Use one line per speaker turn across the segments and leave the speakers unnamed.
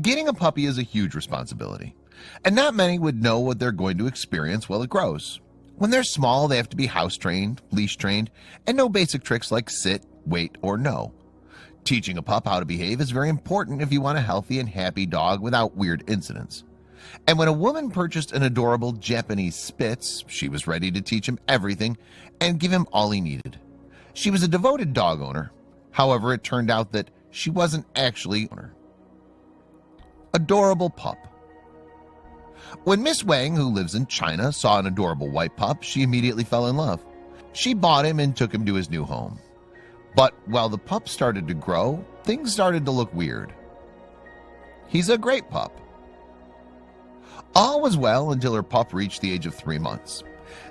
Getting a puppy is a huge responsibility, and not many would know what they're going to experience while it grows. When they're small, they have to be house trained, leash trained, and know basic tricks like sit, wait, or no. Teaching a pup how to behave is very important if you want a healthy and happy dog without weird incidents. And when a woman purchased an adorable Japanese Spitz, she was ready to teach him everything and give him all he needed. She was a devoted dog owner. However, it turned out that she wasn't actually an owner. Adorable pup. When Miss Wang, who lives in China, saw an adorable white pup, she immediately fell in love. She bought him and took him to his new home. But while the pup started to grow, things started to look weird. He's a great pup. All was well until her pup reached the age of 3 months.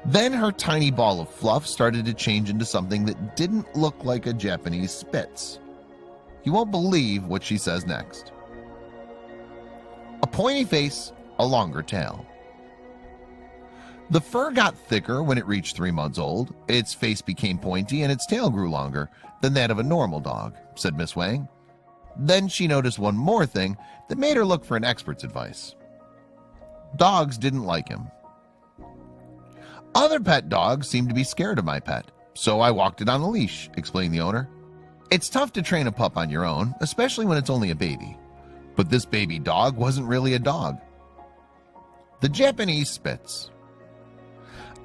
Then her tiny ball of fluff started to change into something that didn't look like a Japanese Spitz. You won't believe what she says next. A pointy face, a longer tail. The fur got thicker when it reached 3 months old. Its face became pointy and its tail grew longer than that of a normal dog, said Miss Wang. Then she noticed one more thing that made her look for an expert's advice. Dogs didn't like him. Other pet dogs seemed to be scared of my pet, so I walked it on a leash, explained the owner. It's tough to train a pup on your own, especially when it's only a baby. But this baby dog wasn't really a dog. The Japanese Spitz.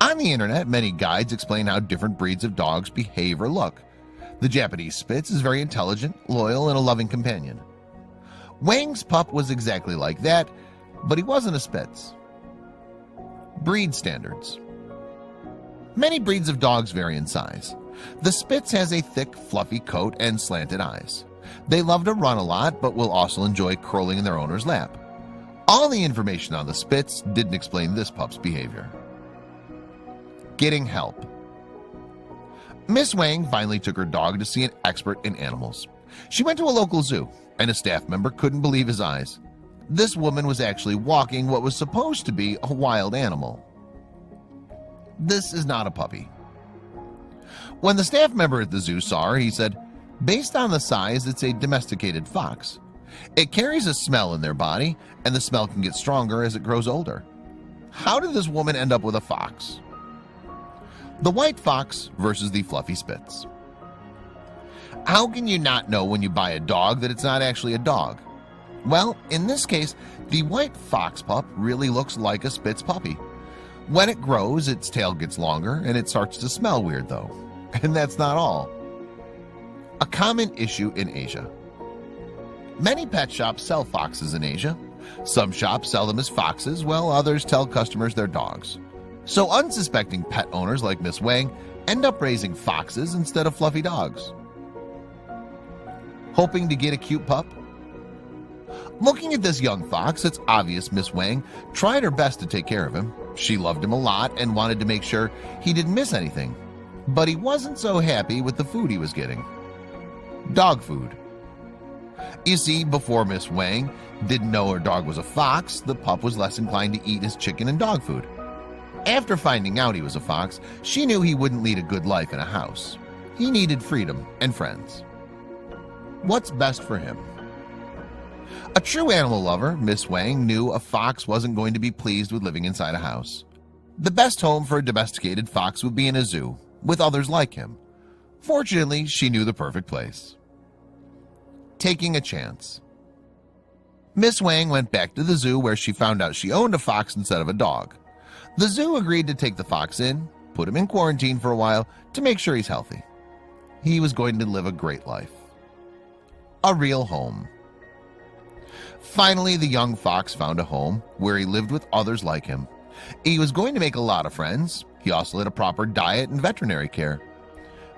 On the internet, many guides explain how different breeds of dogs behave or look. The Japanese Spitz is very intelligent, loyal, and a loving companion. Wang's pup was exactly like that, but he wasn't a Spitz. Breed standards. Many breeds of dogs vary in size. The Spitz has a thick, fluffy coat and slanted eyes. They love to run a lot, but will also enjoy curling in their owner's lap. All the information on the Spitz didn't explain this pup's behavior. Getting help. Miss Wang finally took her dog to see an expert in animals. She went to a local zoo, and a staff member couldn't believe his eyes. This woman was actually walking what was supposed to be a wild animal. This is not a puppy. When the staff member at the zoo saw her, he said, "Based on the size, it's a domesticated fox. It carries a smell in their body, and the smell can get stronger as it grows older." How did this woman end up with a fox? The white fox versus the fluffy Spitz. How can you not know when you buy a dog that it's not actually a dog? Well, in this case, the white fox pup really looks like a Spitz puppy. When it grows, its tail gets longer and it starts to smell weird though. And that's not all. A common issue in Asia. Many pet shops sell foxes in Asia. Some shops sell them as foxes, while others tell customers they're dogs. So unsuspecting pet owners like Miss Wang end up raising foxes instead of fluffy dogs. Hoping to get a cute pup? Looking at this young fox, it's obvious Miss Wang tried her best to take care of him. She loved him a lot and wanted to make sure he didn't miss anything. But he wasn't so happy with the food he was getting. Dog food. You see, before Miss Wang didn't know her dog was a fox, the pup was less inclined to eat his chicken and dog food. After finding out he was a fox, she knew he wouldn't lead a good life in a house. He needed freedom and friends. What's best for him? A true animal lover, Miss Wang knew a fox wasn't going to be pleased with living inside a house. The best home for a domesticated fox would be in a zoo, with others like him. Fortunately, she knew the perfect place. Taking a chance. Miss Wang went back to the zoo where she found out she owned a fox instead of a dog. The zoo agreed to take the fox in, put him in quarantine for a while to make sure he's healthy. He was going to live a great life. A real home. Finally, the young fox found a home where he lived with others like him. He was going to make a lot of friends. He also had a proper diet and veterinary care.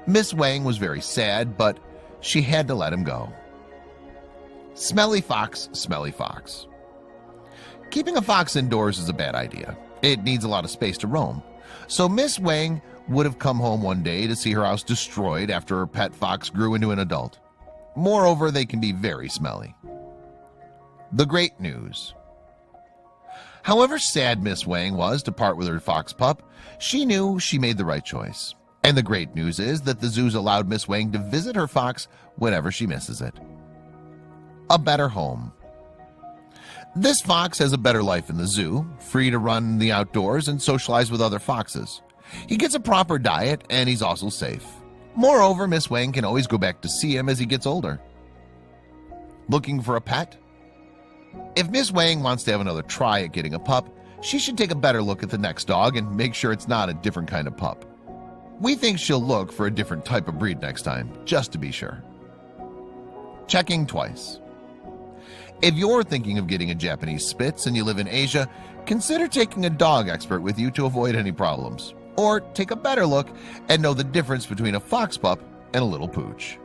Miss Wang was very sad, but she had to let him go. Smelly Fox, Smelly Fox. Keeping a fox indoors is a bad idea. It needs a lot of space to roam. So Miss Wang would have come home one day to see her house destroyed after her pet fox grew into an adult. Moreover, they can be very smelly. The great news. However sad Miss Wang was to part with her fox pup, she knew she made the right choice. And the great news is that the zoo's allowed Miss Wang to visit her fox whenever she misses it. A better home. This fox has a better life in the zoo, free to run in the outdoors and socialize with other foxes. He gets a proper diet and he's also safe. Moreover, Miss Wang can always go back to see him as he gets older. Looking for a pet? If Miss Wang wants to have another try at getting a pup, she should take a better look at the next dog and make sure it's not a different kind of pup. We think she'll look for a different type of breed next time, just to be sure. Checking twice. If you're thinking of getting a Japanese Spitz and you live in Asia, consider taking a dog expert with you to avoid any problems. Or take a better look and know the difference between a fox pup and a little pooch.